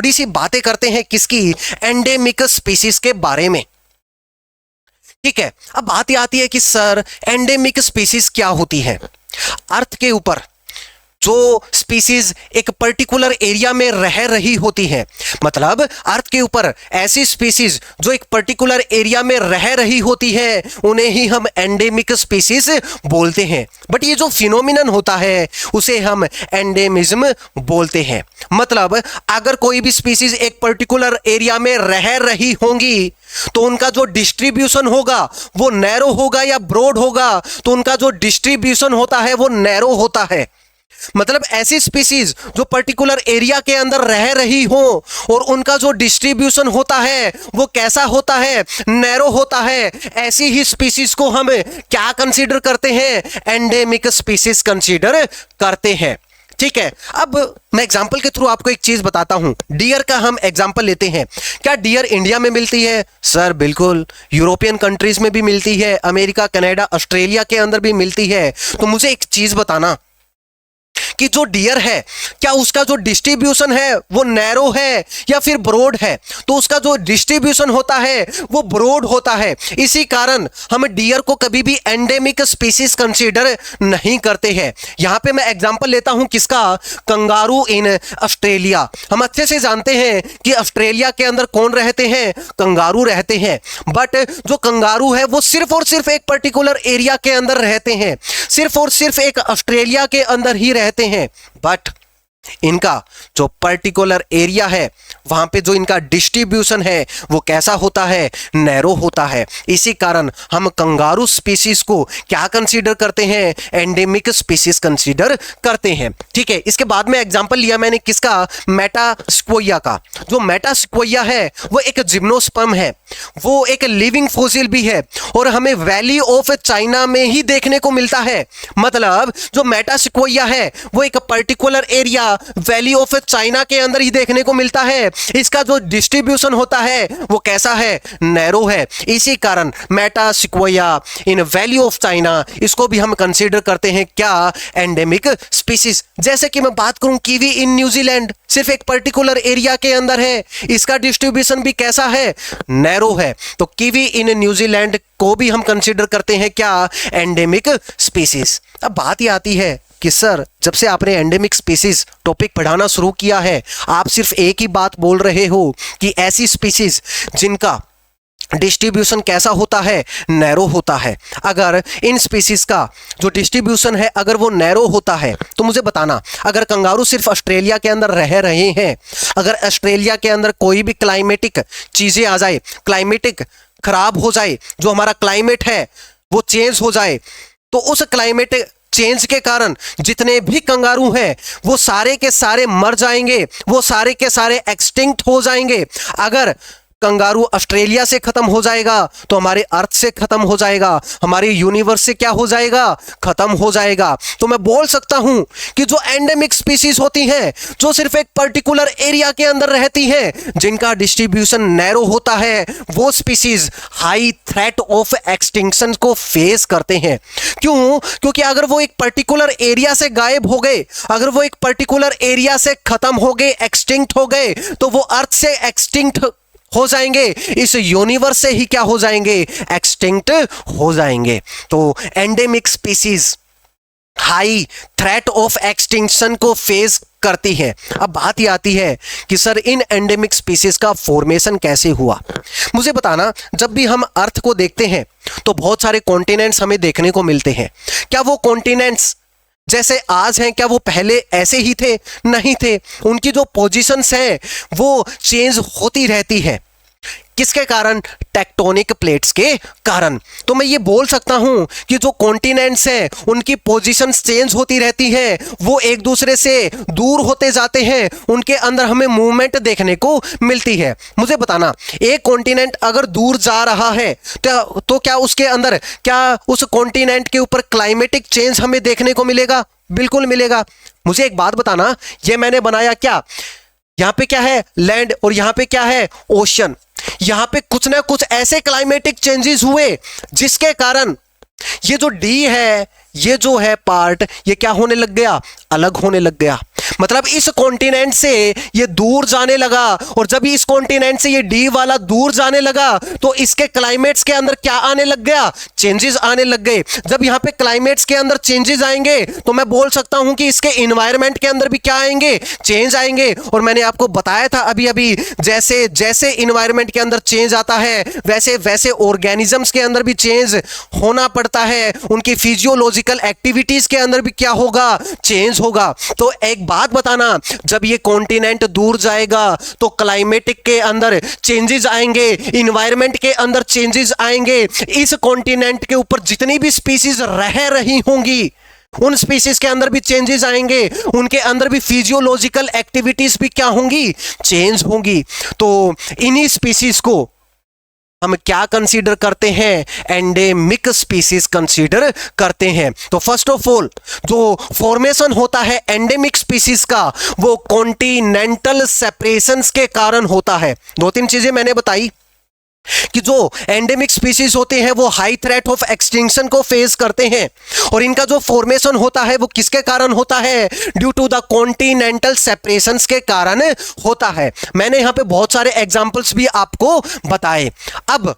थोड़ी सी बातें करते हैं किसकी, एंडेमिक स्पीसीज के बारे में। ठीक है, अब बात ये आती है कि सर एंडेमिक स्पीसीज क्या होती है। अर्थ के ऊपर जो स्पीसीज एक पर्टिकुलर एरिया में रह रही होती है, मतलब अर्थ के ऊपर ऐसी स्पीसीज जो एक पर्टिकुलर एरिया में रह रही होती है, उन्हें ही हम एंडेमिक स्पीसीज बोलते हैं। बट ये जो फिनोमिनन होता है उसे हम एंडेमिज्म बोलते हैं। मतलब अगर कोई भी स्पीसीज एक पर्टिकुलर एरिया में रह रही होंगी तो उनका जो डिस्ट्रीब्यूशन होगा वो नैरो होगा या ब्रॉड होगा, तो उनका जो डिस्ट्रीब्यूशन होता है वो नैरो होता है। मतलब ऐसी स्पीसीज जो पर्टिकुलर एरिया के अंदर रह रही हो और उनका जो डिस्ट्रीब्यूशन होता है वो कैसा होता है, नैरो होता है, ऐसी ही स्पीसीज को हम क्या कंसीडर करते हैं, एंडेमिक स्पीसीज कंसीडर करते हैं। ठीक है, अब मैं एग्जांपल के थ्रू आपको एक चीज बताता हूं। डियर का हम एग्जांपल लेते हैं। क्या डियर इंडिया में मिलती है? सर बिल्कुल, यूरोपियन कंट्रीज में भी मिलती है, अमेरिका, कनाडा, ऑस्ट्रेलिया के अंदर भी मिलती है। तो मुझे एक चीज बताना कि जो डियर है क्या उसका जो डिस्ट्रीब्यूशन है वो नैरो है या फिर ब्रॉड है? तो उसका जो डिस्ट्रीब्यूशन होता है वो ब्रॉड होता है। इसी कारण हम डियर को कभी भी एंडेमिक स्पीसीज कंसीडर नहीं करते हैं। यहां पे मैं एग्जांपल लेता हूं किसका, कंगारू इन ऑस्ट्रेलिया। हम अच्छे से जानते हैं कि ऑस्ट्रेलिया के अंदर कौन रहते हैं, कंगारू रहते हैं। बट जो कंगारू है वो सिर्फ और सिर्फ एक पर्टिकुलर एरिया के अंदर रहते हैं, सिर्फ और सिर्फ एक ऑस्ट्रेलिया के अंदर ही रहते हैं। बट इनका जो पर्टिकुलर एरिया है वहां पे जो इनका डिस्ट्रीब्यूशन है वो कैसा होता है, नैरो होता है। इसी कारण हम कंगारू स्पीसीज को क्या कंसीडर करते हैं, एंडेमिक स्पीसीज कंसीडर करते हैं। ठीक है, इसके बाद में एग्जांपल लिया मैंने किसका, मेटासिक्वोया का। जो मेटासिक्वोया है वो एक जिम्नोस्पर्म है, वो एक लिविंग फॉसिल भी है और हमें वैली ऑफ चाइना में ही देखने को मिलता है। मतलब जो मेटासिक्वोया है वो एक particular area valley of China के अंदर ही देखने को मिलता है। इसका जो डिस्ट्रीब्यूशन होता है वो कैसा है, नैरो है। इसी कारण मेटासिक्वोया इन वैली ऑफ चाइना, इसको भी हम कंसीडर करते हैं क्या, एंडेमिक स्पीसीज। जैसे कि मैं बात करूं कीवी इन न्यूजीलैंड, सिर्फ एक पर्टिकुलर एरिया के अंदर है, इसका डिस्ट्रीब्यूशन भी कैसा है, नैरो है। तो कीवी इन न्यूजीलैंड को भी हम कंसीडर करते हैं क्या, एंडेमिक स्पीसीज। अब बात ये आती है कि सर जब से आपने एंडेमिक स्पीसीज टॉपिक पढ़ाना शुरू किया है आप सिर्फ एक ही बात बोल रहे हो कि ऐसी स्पीसीज जिनका डिस्ट्रीब्यूशन कैसा होता है, नैरो होता है। अगर इन स्पीसीज का जो डिस्ट्रीब्यूशन है अगर वो नैरो होता है तो मुझे बताना, अगर कंगारू सिर्फ ऑस्ट्रेलिया के अंदर रह रहे हैं, अगर ऑस्ट्रेलिया के अंदर कोई भी क्लाइमेटिक चीज़ें आ जाए, क्लाइमेटिक खराब हो जाए, जो हमारा क्लाइमेट है वो चेंज हो जाए, तो उस क्लाइमेट चेंज के कारण जितने भी कंगारू हैं वो सारे के सारे मर जाएंगे, वो सारे के सारे एक्सटिंक्ट हो जाएंगे। अगर कंगारू ऑस्ट्रेलिया से खत्म हो जाएगा तो हमारे अर्थ से खत्म हो जाएगा, हमारे यूनिवर्स से क्या हो जाएगा, खत्म हो जाएगा। तो मैं बोल सकता हूं कि जो एंडेमिक स्पीसीज होती हैं, जो सिर्फ एक पर्टिकुलर एरिया के अंदर रहती हैं, जिनका डिस्ट्रीब्यूशन नैरो होता है, वो species high threat of extinction को फेस करते हैं। क्यों? क्योंकि अगर वो एक पर्टिकुलर एरिया से गायब हो गए, अगर वो एक पर्टिकुलर एरिया से खत्म हो गए, एक्सटिंक्ट हो गए, तो वो अर्थ से एक्सटिंक्ट हो जाएंगे, इस यूनिवर्स से ही क्या हो जाएंगे, एक्सटिंक्ट हो जाएंगे। तो endemic species high threat of extinction को फेस करती है। अब बात ये आती है कि सर इन एंडेमिक स्पीसीज का फॉर्मेशन कैसे हुआ। मुझे बताना, जब भी हम अर्थ को देखते हैं तो बहुत सारे कॉन्टिनेंट्स हमें देखने को मिलते हैं। क्या वो कॉन्टिनेंट्स जैसे आज हैं, क्या वो पहले ऐसे ही थे? नहीं थे। उनकी जो पोजीशंस हैं वो चेंज होती रहती है। किसके कारण? टेक्टोनिक प्लेट्स के कारण। तो मैं ये बोल सकता हूं कि जो कॉन्टिनेंट्स हैं उनकी पोजीशंस चेंज होती रहती है, वो एक दूसरे से दूर होते जाते हैं, उनके अंदर हमें मूवमेंट देखने को मिलती है। मुझे बताना, एक कॉन्टिनेंट अगर दूर जा रहा है तो क्या उसके अंदर, क्या उस कॉन्टिनेंट के ऊपर क्लाइमेटिक चेंज हमें देखने को मिलेगा? बिल्कुल मिलेगा। मुझे एक बात बताना, ये मैंने बनाया क्या, यहां पे क्या है, लैंड, और यहां पे क्या है, ओशन। यहां पे कुछ ना कुछ ऐसे क्लाइमेटिक चेंजेस हुए जिसके कारण ये जो डी है, ये जो है पार्ट, ये क्या होने लग गया, अलग होने लग गया। मतलब इस कॉन्टिनेंट से ये दूर जाने लगा, और जब इस कॉन्टिनेंट से ये डी वाला दूर जाने लगा तो इसके क्लाइमेट्स के अंदर क्या आने लग गया, चेंजेस आने लग गए। जब यहां पे क्लाइमेट्स के अंदर चेंजेस आएंगे तो मैं बोल सकता हूं कि इसके इन्वायरमेंट के अंदर भी क्या आएंगे, चेंज आएंगे। और मैंने आपको बताया था अभी अभी, जैसे जैसे इन्वायरमेंट के अंदर चेंज आता है वैसे वैसे ऑर्गेनिजम्स के अंदर भी चेंज होना पड़ता है, उनकी फिजियोलॉजिकल एक्टिविटीज के अंदर भी क्या होगा, चेंज होगा। तो एक बात बताना, जब ये कॉन्टिनेंट दूर जाएगा तो क्लाइमेटिक के अंदर चेंजेस आएंगे, इन्वायरमेंट के अंदर चेंजेस आएंगे। इस कॉन्टिनेंट के ऊपर जितनी भी स्पीसीज रह रही होंगी उन स्पीसीज के अंदर भी चेंजेस आएंगे, उनके अंदर भी फिजियोलॉजिकल एक्टिविटीज भी क्या होंगी, चेंज होंगी। तो इन्हीं स्पीसीज को हम क्या कंसीडर करते हैं, एंडेमिक स्पीसीज कंसीडर करते हैं। तो फर्स्ट ऑफ ऑल जो फॉर्मेशन होता है एंडेमिक स्पीसीज का वो कॉन्टिनेंटल सेपरेशंस के कारण होता है। दो तीन चीजें मैंने बताई कि जो एंडेमिक स्पीसीज होते हैं वो हाई थ्रेट ऑफ एक्सटिंक्शन को फेस करते हैं, और इनका जो फॉर्मेशन होता है वो किसके कारण होता है, due to the continental separations के कारण होता है। मैंने यहां पे बहुत सारे एग्जांपल्स भी आपको बताए। अब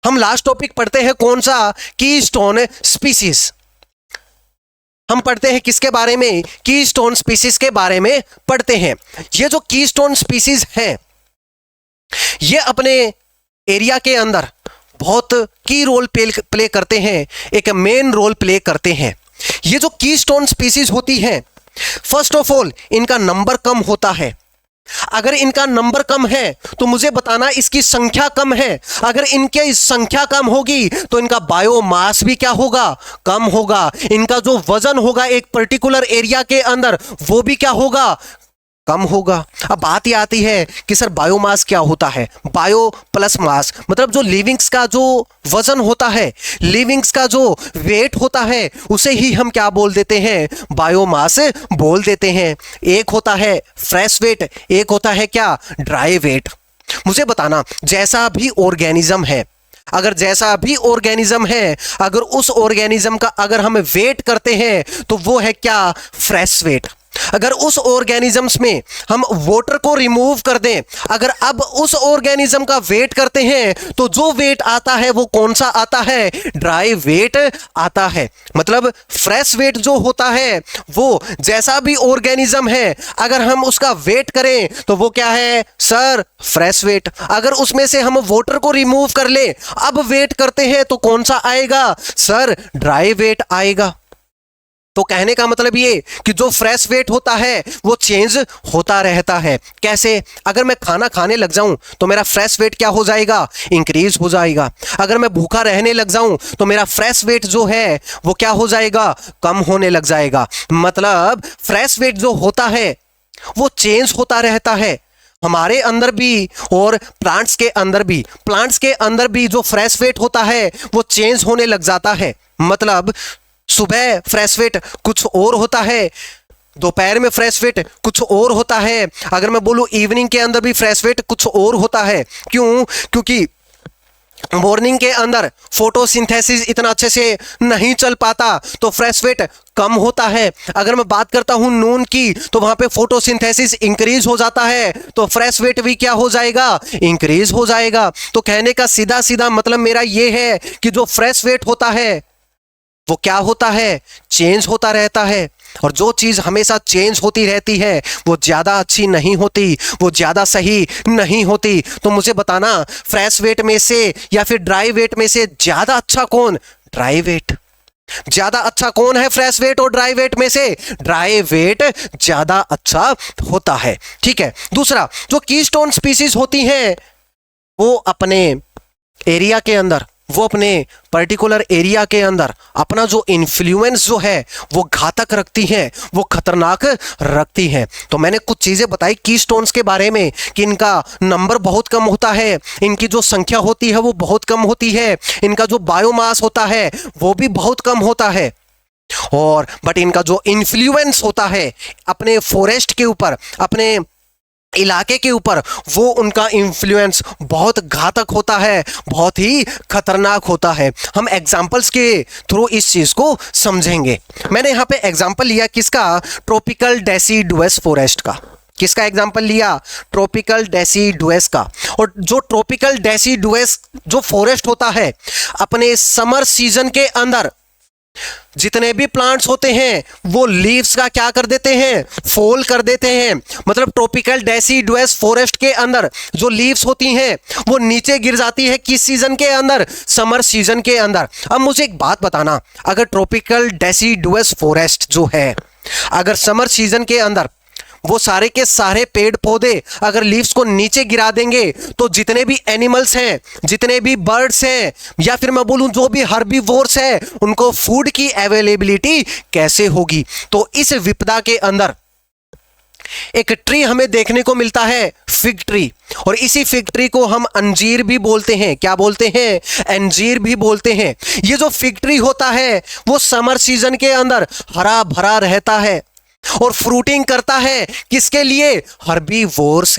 हम लास्ट टॉपिक पढ़ते हैं, कौन सा, कीस्टोन स्पीसीज। हम पढ़ते हैं किसके बारे में, कीस्टोन स्पीसीज के बारे में पढ़ते हैं। ये जो कीस्टोन स्पीसीज हैं ये अपने एरिया के अंदर बहुत की रोल प्ले करते हैं, एक मेन रोल प्ले करते हैं। ये जो कीस्टोन स्पीसीज होती हैं, फर्स्ट ऑफ ऑल इनका नंबर कम होता है। अगर इनका नंबर कम है तो मुझे बताना इसकी संख्या कम है। अगर इनकी संख्या कम होगी तो इनका बायोमास भी क्या होगा, कम होगा। इनका जो वजन होगा एक पर्टिकुलर एरिया के अंदर वो भी क्या होगा, कम होगा। अब बात ये आती है कि सर बायोमास क्या होता है, बायो प्लस मास, मतलब जो लिविंग्स का जो वजन होता है, लिविंग्स का जो वेट होता है उसे ही हम क्या बोल देते हैं, बायोमास बोल देते हैं। एक होता है फ्रेश वेट, एक होता है क्या, ड्राई वेट। मुझे बताना जैसा भी ऑर्गेनिज्म है, अगर जैसा भी ऑर्गेनिज्म है, अगर उस ऑर्गेनिज्म का अगर हम वेट करते हैं तो वो है क्या, फ्रेश वेट। अगर उस ऑर्गेनिजम्स में हम वाटर को रिमूव कर दें, अगर अब उस ऑर्गेनिज्म का वेट करते हैं तो जो वेट आता है वो कौन सा आता है, ड्राई वेट आता है। मतलब फ्रेश वेट जो होता है वो जैसा भी ऑर्गेनिज्म है अगर हम उसका वेट करें तो वो क्या है सर, फ्रेश वेट। अगर उसमें से हम वाटर को रिमूव कर ले, अब वेट करते हैं तो कौन सा आएगा सर, ड्राई वेट आएगा। तो कहने का मतलब ये कि जो फ्रेश वेट होता है वो चेंज होता रहता है। कैसे, अगर मैं खाना खाने लग जाऊं तो मेरा फ्रेश वेट क्या हो जाएगा, इंक्रीज हो जाएगा। अगर मैं भूखा रहने लग जाऊं तो मेरा फ्रेश वेट जो है वो क्या हो जाएगा, कम होने लग जाएगा। मतलब फ्रेश वेट जो होता है वो चेंज होता रहता है हमारे अंदर भी और प्लांट्स के अंदर भी। प्लांट्स के अंदर भी जो फ्रेश वेट होता है वो चेंज होने लग जाता है। मतलब सुबह फ्रेश वेट कुछ और होता है, दोपहर में फ्रेश वेट कुछ और होता है, अगर मैं बोलूं इवनिंग के अंदर भी फ्रेश वेट कुछ और होता है। क्यों, क्योंकि मॉर्निंग के अंदर फोटोसिंथेसिस इतना अच्छे से नहीं चल पाता तो फ्रेश वेट कम होता है। अगर मैं बात करता हूं नून की तो वहां पे फोटोसिंथेसिस इंक्रीज हो जाता है तो फ्रेश वेट भी क्या हो जाएगा, इंक्रीज हो जाएगा। तो कहने का सीधा सीधा मतलब मेरा ये है कि जो फ्रेश वेट होता है वो क्या होता है, चेंज होता रहता है। और जो चीज हमेशा चेंज होती रहती है वो ज्यादा अच्छी नहीं होती, वो ज्यादा सही नहीं होती। तो मुझे बताना फ्रेश वेट में से या फिर ड्राई वेट में से ज्यादा अच्छा कौन, ड्राई वेट। ज्यादा अच्छा कौन है फ्रेश वेट और ड्राई वेट में से, ड्राई वेट ज्यादा अच्छा होता है। ठीक है। दूसरा, जो कीस्टोन स्पीसीज होती हैं वो अपने एरिया के अंदर, वो अपने पर्टिकुलर एरिया के अंदर अपना जो इन्फ्लुएंस जो है वो घातक रखती हैं, वो खतरनाक रखती हैं। तो मैंने कुछ चीजें बताई कीस्टोन्स के बारे में कि इनका नंबर बहुत कम होता है, इनकी जो संख्या होती है वो बहुत कम होती है, इनका जो बायोमास होता है वो भी बहुत कम होता है, और बट इनका जो इन्फ्लुएंस होता है अपने फॉरेस्ट के ऊपर, अपने इलाके के ऊपर वो उनका इन्फ्लुएंस बहुत घातक होता है, बहुत ही खतरनाक होता है। हम एग्जाम्पल्स के थ्रू इस चीज को समझेंगे। मैंने यहाँ पे एग्जाम्पल लिया किसका? ट्रॉपिकल डेसिडुअस फॉरेस्ट का। किसका एग्जाम्पल लिया? ट्रॉपिकल डेसिडुअस का। और जो ट्रॉपिकल डेसिडुअस जो फॉरेस्ट होता है, अपने समर सीजन के अंदर जितने भी प्लांट्स होते हैं वो लीव्स का क्या कर देते हैं? फॉल कर देते हैं। मतलब ट्रॉपिकल डेसिडुअस फॉरेस्ट के अंदर जो लीव्स होती हैं वो नीचे गिर जाती है। किस सीजन के अंदर? समर सीजन के अंदर। अब मुझे एक बात बताना, अगर ट्रॉपिकल डेसिडुअस फॉरेस्ट जो है, अगर समर सीजन के अंदर वो सारे के सारे पेड़ पौधे अगर लीव्स को नीचे गिरा देंगे तो जितने भी एनिमल्स हैं, जितने भी बर्ड्स हैं, या फिर मैं बोलूं जो भी हर्बीवोर्स हैं, उनको फूड की अवेलेबिलिटी कैसे होगी? तो इस विपदा के अंदर एक ट्री हमें देखने को मिलता है, फिग ट्री। और इसी फिग ट्री को हम अंजीर भी बोलते हैं। क्या बोलते हैं? अंजीर भी बोलते हैं। ये जो फिग ट्री होता है वो समर सीजन के अंदर हरा भरा रहता है और फ्रूटिंग करता है। किसके लिए? हर्बीवोर्स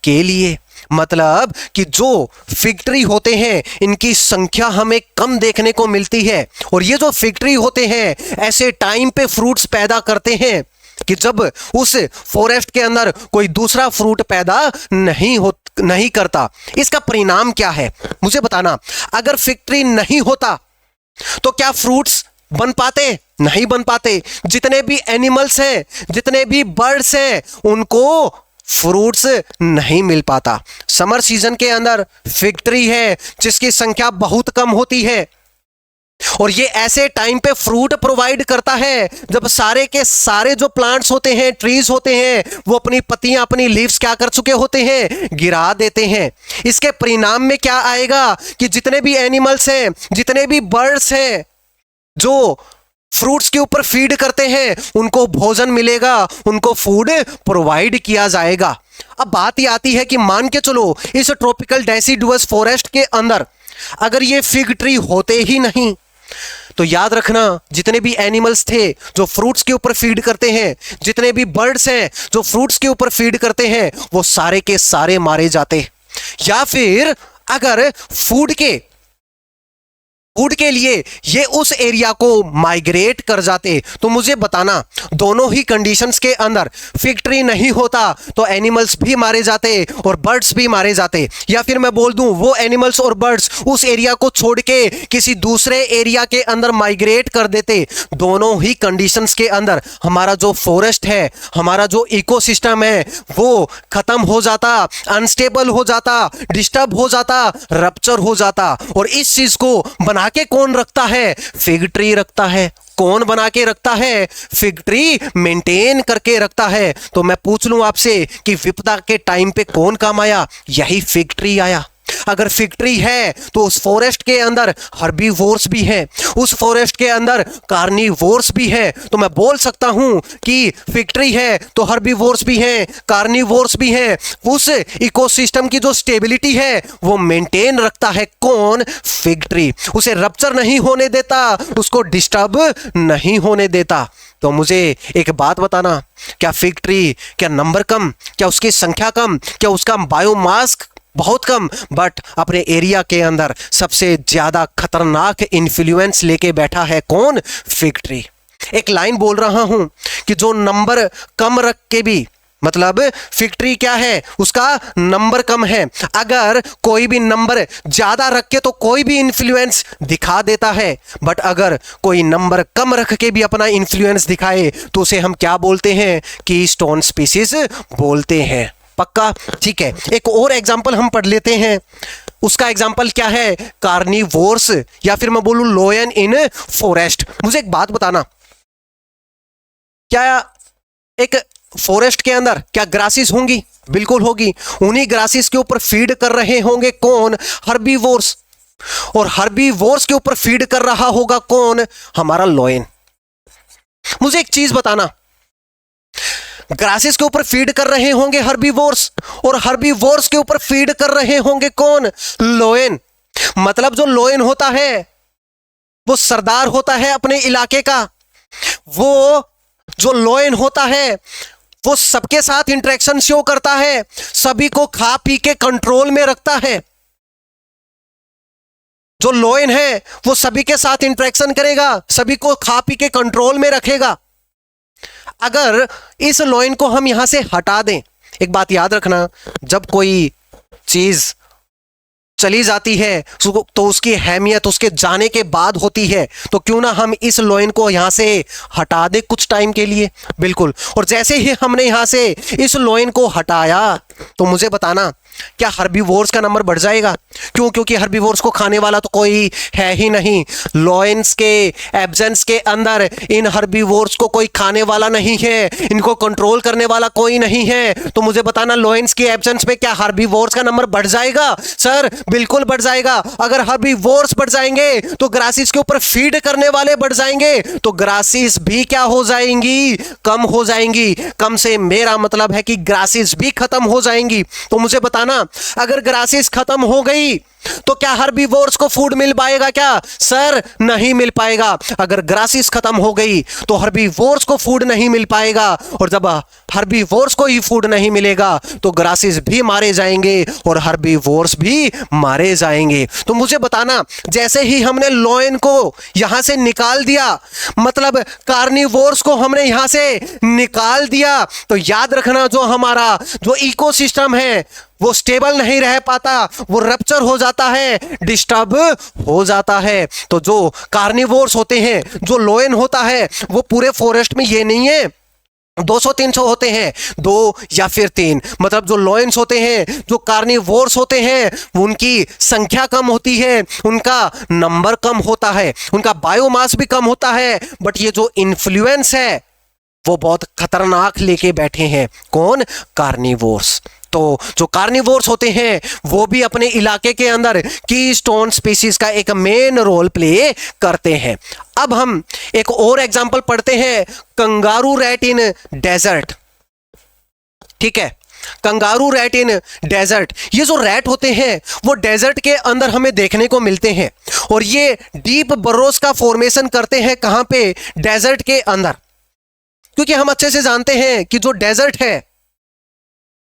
के लिए। मतलब कि जो फिग ट्री होते हैं इनकी संख्या हमें कम देखने को मिलती है। और ये जो फिग ट्री होते हैं ऐसे टाइम पे फ्रूट्स पैदा करते हैं कि जब उस फॉरेस्ट के अंदर कोई दूसरा फ्रूट पैदा नहीं करता। इसका परिणाम क्या है मुझे बताना। अगर फिग ट्री नहीं होता तो क्या फ्रूट्स बन पाते? नहीं बन पाते। जितने भी एनिमल्स हैं, जितने भी बर्ड्स हैं, उनको फ्रूट्स नहीं मिल पाता। समर सीजन के अंदर फिग ट्री है जिसकी संख्या बहुत कम होती है और ये ऐसे टाइम पे फ्रूट प्रोवाइड करता है जब सारे के सारे जो प्लांट्स होते हैं, ट्रीज होते हैं, वो अपनी पत्तियां, अपनी लीव्स क्या कर चुके होते हैं? गिरा देते हैं। इसके परिणाम में क्या आएगा कि जितने भी एनिमल्स हैं, जितने भी बर्ड्स हैं जो फ्रूट्स के ऊपर फीड करते हैं, उनको भोजन मिलेगा, उनको फूड प्रोवाइड किया जाएगा। अब बात ही आती है कि मान के चलो इस ट्रॉपिकल डेसिडुअस फॉरेस्ट के अंदर अगर ये फिग ट्री होते ही नहीं तो याद रखना जितने भी एनिमल्स थे जो फ्रूट्स के ऊपर फीड करते हैं, जितने भी बर्ड्स हैं जो फ्रूट्स के ऊपर फीड करते हैं, वो सारे के सारे मारे जाते। या फिर अगर फूड के लिए ये उस एरिया को माइग्रेट कर जाते तो मुझे बताना दोनों ही कंडीशंस के अंदर फिग ट्री नहीं होता तो एनिमल्स भी मारे जाते और बर्ड्स भी मारे जाते। या फिर मैं बोल दूं वो एनिमल्स और बर्ड्स उस एरिया को छोड़ के किसी दूसरे एरिया के अंदर माइग्रेट कर देते। दोनों ही कंडीशंस के अंदर हमारा जो फॉरेस्ट है, हमारा जो इकोसिस्टम है वो खत्म हो जाता, अनस्टेबल हो जाता, डिस्टर्ब हो जाता, रप्चर हो जाता। और इस चीज को बना के कौन रखता है? फिग ट्री रखता है। कौन बना के रखता है? फिग ट्री मेंटेन करके रखता है। तो मैं पूछ लूं आपसे कि विपदा के टाइम पे कौन काम आया? यही फिग ट्री आया। अगर फिग ट्री है तो उस फॉरेस्ट के अंदर हर्बीवोर्स भी हैं, उस फॉरेस्ट के अंदर कार्निवोर्स भी है। तो मैं बोल सकता हूं कि फिग ट्री है तो हर्बीवोर्स भी हैं, कार्निवोर्स भी हैं। उस इकोसिस्टम की जो स्टेबिलिटी है वो मेंटेन रखता है। कौन? Fig tree. उसे रप्चर नहीं होने देता, उसको डिस्टर्ब नहीं होने देता। तो मुझे एक बात बताना, क्या फिग ट्री, क्या नंबर कम, क्या उसकी संख्या कम, क्या उसका बायोमास बहुत कम, बट अपने एरिया के अंदर सबसे ज्यादा खतरनाक इन्फ्लुएंस लेके बैठा है? कौन? Fig tree. एक लाइन बोल रहा हूं कि जो नंबर कम रख के भी, मतलब फिग ट्री क्या है? उसका नंबर कम है। अगर कोई भी नंबर ज्यादा रख के तो कोई भी इन्फ्लुएंस दिखा देता है, बट अगर कोई नंबर कम रख के भी अपना इन्फ्लुएंस दिखाए तो उसे हम क्या बोलते हैं? कीस्टोन स्पीसीज बोलते हैं। पक्का? ठीक है, एक और एग्जांपल हम पढ़ लेते हैं। उसका एग्जांपल क्या है? कार्निवोर्स, या फिर मैं बोलूं लोयन इन फॉरेस्ट। मुझे एक बात बताना, क्या एक फॉरेस्ट के अंदर क्या ग्रासेस होंगी? बिल्कुल होगी। उन्हीं ग्रासेस के ऊपर फीड कर रहे होंगे कौन? हर्बीवोर्स। और हर्बीवोर्स के ऊपर फीड कर रहा होगा कौन? हमारा लोयन। मुझे एक चीज बताना, ग्रासेस के ऊपर फीड कर रहे होंगे हर्बीवोर्स और हर्बीवोर्स के ऊपर फीड कर रहे होंगे कौन? लोयन। मतलब जो लोयन होता है वो सरदार होता है अपने इलाके का। वो जो लोयन होता है वो सबके साथ इंटरेक्शन शो करता है, सभी को खा पी के कंट्रोल में रखता है। जो लोयन है वो सभी के साथ इंटरेक्शन करेगा, सभी को खा पी के कंट्रोल में रखेगा। अगर इस लोयन को हम यहां से हटा दें, एक बात याद रखना, जब कोई चीज चली जाती है तो उसकी अहमियत उसके जाने के बाद होती है, तो क्यों ना हम इस लोयन को यहां से हटा दें कुछ टाइम के लिए। बिल्कुल। और जैसे ही हमने यहां से इस लोयन को हटाया तो मुझे बताना क्या हर्बीवोर्स का नंबर बढ़ जाएगा? क्यों? क्योंकि हर्बीवोर्स को खाने वाला तो कोई है ही नहीं। लॉयंस के एब्सेंस के अंदर इन हर्बीवोर्स को कोई खाने वाला नहीं है, इनको कंट्रोल करने वाला कोई नहीं है। तो मुझे बताना लॉयंस के एब्सेंस में क्या हर्बीवोर्स का नंबर बढ़ जाएगा? सर बिल्कुल बढ़ जाएगा। अगर हर्बीवोर्स बढ़ जाएंगे तो ग्रासिस के ऊपर फीड करने वाले बढ़ जाएंगे, तो ग्रासिस भी क्या हो जाएंगी? कम हो जाएंगी। कम से मेरा मतलब है कि ग्रासिस भी खत्म हो जाएंगी। तो मुझे बताना अगर ग्रासिस खत्म हो गई तो क्या हर्बीवोर्स को फूड मिल पाएगा क्या? सर नहीं मिल पाएगा। अगर ग्रासिस खत्म हो गई तो हर्बीवोर्स को फूड नहीं मिल पाएगा, और जब हर्बीवोर्स को ही फूड नहीं मिलेगा तो ग्रासिस भी मारे जाएंगे और हर्बीवोर्स भी मारे जाएंगे। तो मुझे बताना जैसे ही हमने लॉयन को यहां से निकाल दिया, मतलब कार्निवोर्स को हमने यहां से निकाल दिया, तो याद रखना जो हमारा जो इकोसिस्टम है वो स्टेबल नहीं रह पाता, वो रप्चर हो जाता है, डिस्टर्ब हो जाता है। तो जो कार्निवोर्स होते हैं, जो लोयन होता है, वो पूरे फॉरेस्ट में ये नहीं है 200-300 होते हैं, 2 या फिर 3, मतलब जो लॉयंस होते हैं, जो कार्निवोर्स होते हैं, उनकी संख्या कम होती है, उनका नंबर कम होता है, उनका बायोमास भी कम होता है, बट ये जो इन्फ्लुएंस है वो बहुत खतरनाक लेके बैठे हैं। कौन? कार्निवोर्स। तो जो कार्निवोर्स होते हैं वो भी अपने इलाके के अंदर कीस्टोन स्पीसीज का एक मेन रोल प्ले करते हैं। अब हम एक और एग्जांपल पढ़ते हैं, कंगारू रैट इन डेजर्ट। ठीक है, कंगारू रैट इन डेजर्ट। ये जो रैट होते हैं वो डेजर्ट के अंदर हमें देखने को मिलते हैं, और ये डीप बरोस का फॉर्मेशन करते हैं। कहां पे? डेजर्ट के अंदर। क्योंकि हम अच्छे से जानते हैं कि जो डेजर्ट है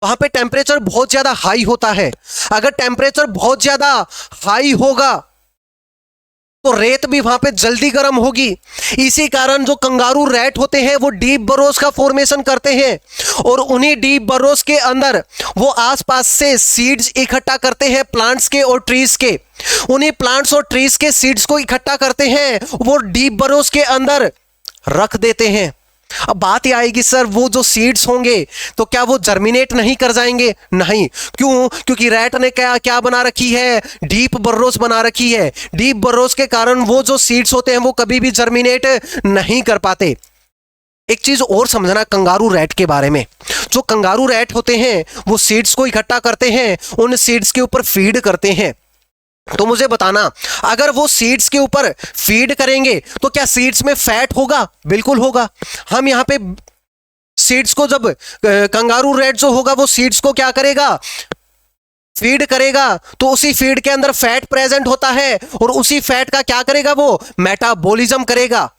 वहां पे टेम्परेचर बहुत ज्यादा हाई होता है। अगर टेम्परेचर बहुत ज्यादा हाई होगा तो रेत भी वहां पे जल्दी गर्म होगी। इसी कारण जो कंगारू रैट होते हैं वो डीप बरोस का फॉर्मेशन करते हैं, और उन्हीं डीप बरोस के अंदर वो आसपास से सीड्स इकट्ठा करते हैं, प्लांट्स के और ट्रीज के। उन्हीं प्लांट्स और ट्रीज के सीड्स को इकट्ठा करते हैं, वो डीप बरोस के अंदर रख देते हैं। अब बात यह आएगी, सर वो जो सीड्स होंगे तो क्या वो जर्मिनेट नहीं कर जाएंगे? नहीं। क्यों? क्योंकि रैट ने क्या क्या बना रखी है? डीप बर्रोस बना रखी है। डीप बर्रोस के कारण वो जो सीड्स होते हैं वो कभी भी जर्मिनेट नहीं कर पाते। एक चीज और समझना कंगारू रैट के बारे में, जो कंगारू रैट होते हैं वो सीड्स को इकट्ठा करते हैं, उन सीड्स के ऊपर फीड करते हैं। तो मुझे बताना अगर वो सीड्स के ऊपर फीड करेंगे तो क्या सीड्स में फैट होगा? बिल्कुल होगा। हम यहां पे सीड्स को जब कंगारू रैट जो होगा वो सीड्स को क्या करेगा? फीड करेगा, तो उसी फीड के अंदर फैट प्रेजेंट होता है, और उसी फैट का क्या करेगा? वो मेटाबॉलिज्म करेगा,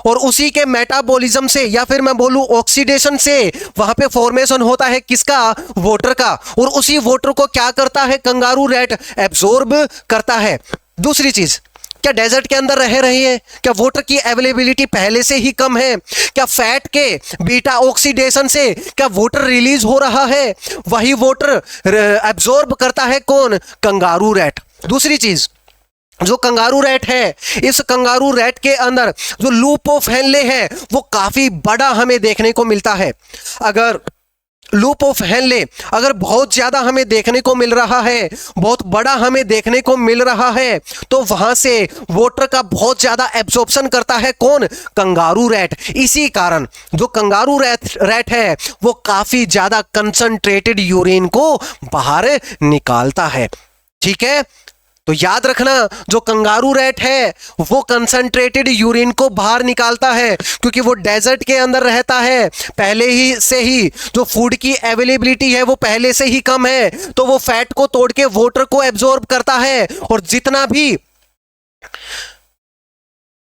और उसी के मेटाबॉलिज्म से या फिर मैं बोलूं ऑक्सीडेशन से वहां पे फॉर्मेशन होता है किसका? वाटर का। और उसी वाटर को क्या करता है कंगारू रैट? एब्जॉर्ब करता है। दूसरी चीज, क्या डेजर्ट के अंदर रह रही है? क्या वाटर की अवेलेबिलिटी पहले से ही कम है? क्या फैट के बीटा ऑक्सीडेशन से क्या वाटर रिलीज हो रहा है? वही वाटर एब्जॉर्ब करता है कौन? Kangaroo rat. दूसरी चीज, जो कंगारू रैट है, इस कंगारू रैट के अंदर जो लूप ऑफ हेनले है वो काफी बड़ा हमें देखने को मिलता है। अगर लूप ऑफ हेनले अगर बहुत ज्यादा हमें देखने को मिल रहा है, बहुत बड़ा हमें देखने को मिल रहा है, तो वहां से वाटर का बहुत ज्यादा एब्जॉर्प्शन करता है कौन? Kangaroo rat. इसी कारण जो कंगारू रैट है वो काफी ज्यादा कंसंट्रेटेड यूरिन को बाहर निकालता है। ठीक है, तो याद रखना जो कंगारू रैट है वो कंसंट्रेटेड यूरिन को बाहर निकालता है, क्योंकि वो डेजर्ट के अंदर रहता है। पहले ही से ही जो फूड की अवेलेबिलिटी है वो पहले से ही कम है, तो वो फैट को तोड़ के वाटर को एब्जॉर्ब करता है, और जितना भी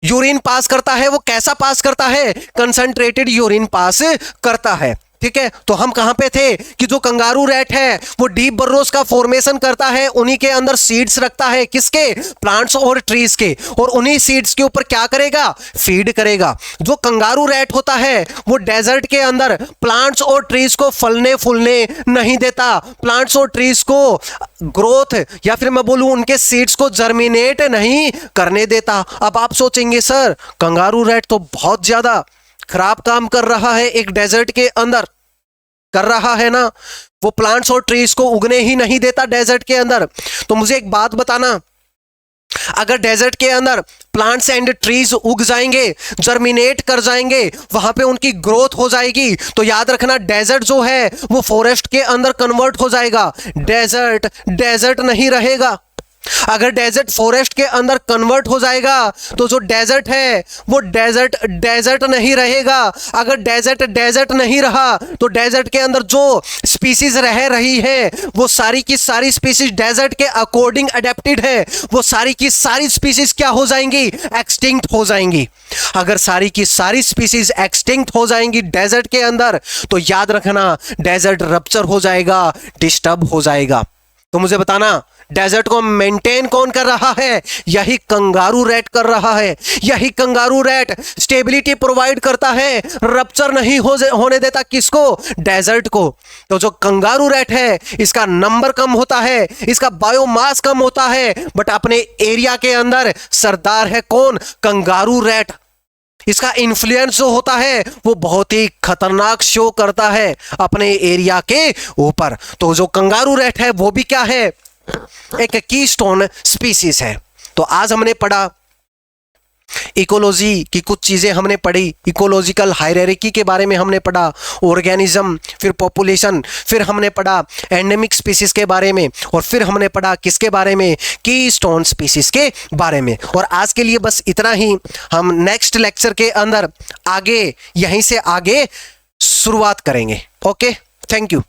यूरिन पास करता है वो कैसा पास करता है? कंसंट्रेटेड यूरिन पास करता है। ठीक है, तो हम कहां पे थे कि जो कंगारू रैट है वो डीप बर्रोज का फॉर्मेशन करता है, उन्हीं के अंदर सीड्स रखता है, किसके, प्लांट्स और ट्रीज के, और उन्हीं सीड्स के ऊपर क्या करेगा, फीड करेगा। जो कंगारू रैट होता है वो डेजर्ट के अंदर प्लांट्स और ट्रीज को फलने फूलने नहीं देता, प्लांट्स और ट्रीज को ग्रोथ या फिर मैं बोलूं उनके सीड्स को जर्मिनेट नहीं करने देता। अब आप सोचेंगे सर कंगारू रैट तो बहुत ज्यादा खराब काम कर रहा है, एक डेजर्ट के अंदर कर रहा है ना, वो प्लांट्स और ट्रीज को उगने ही नहीं देता डेजर्ट के अंदर। तो मुझे एक बात बताना, अगर डेजर्ट के अंदर प्लांट्स एंड ट्रीज उग जाएंगे, जर्मिनेट कर जाएंगे, वहां पे उनकी ग्रोथ हो जाएगी, तो याद रखना डेजर्ट जो है वो फॉरेस्ट के अंदर कन्वर्ट हो जाएगा, डेजर्ट डेजर्ट नहीं रहेगा। अगर डेजर्ट फॉरेस्ट के अंदर कन्वर्ट हो जाएगा तो जो डेजर्ट है वो डेजर्ट डेजर्ट नहीं रहेगा। अगर डेजर्ट डेजर्ट नहीं रहा तो डेजर्ट के अंदर जो स्पीसीज रह रही है वो सारी की सारी स्पीसीज डेजर्ट के अकॉर्डिंग अडेप्टेड है, वो सारी की सारी स्पीसीज क्या हो जाएंगी, एक्सटिंक्ट हो जाएंगी। अगर सारी की सारी स्पीसीज एक्सटिंक्ट हो जाएंगी डेजर्ट के अंदर तो याद रखना डेजर्ट रप्चर हो जाएगा, डिस्टर्ब हो जाएगा। तो मुझे बताना डेजर्ट को मेंटेन कौन कर रहा है, यही कंगारू रैट कर रहा है। यही कंगारू रैट स्टेबिलिटी प्रोवाइड करता है, रप्चर नहीं होने देता किसको, डेजर्ट को। तो जो कंगारू रैट है इसका नंबर कम होता है, इसका बायोमास कम होता है, बट अपने एरिया के अंदर सरदार है कौन, कंगारू रैट। इसका इन्फ्लुएंस जो होता है वो बहुत ही खतरनाक शो करता है अपने एरिया के ऊपर। तो जो कंगारू रैट है वो भी क्या है, एक कीस्टोन स्पीसीज है। तो आज हमने पढ़ा इकोलॉजी की कुछ चीजें हमने पढ़ी, इकोलॉजिकल हायरार्की के बारे में हमने पढ़ा, ऑर्गेनिज्म, फिर पॉपुलेशन, फिर हमने पढ़ा एंडेमिक स्पीसीज के बारे में, और फिर हमने पढ़ा किसके बारे में, कीस्टोन स्पीसीज के बारे में। और आज के लिए बस इतना ही। हम नेक्स्ट लेक्चर के अंदर आगे यहीं से आगे शुरुआत करेंगे। Okay, thank you.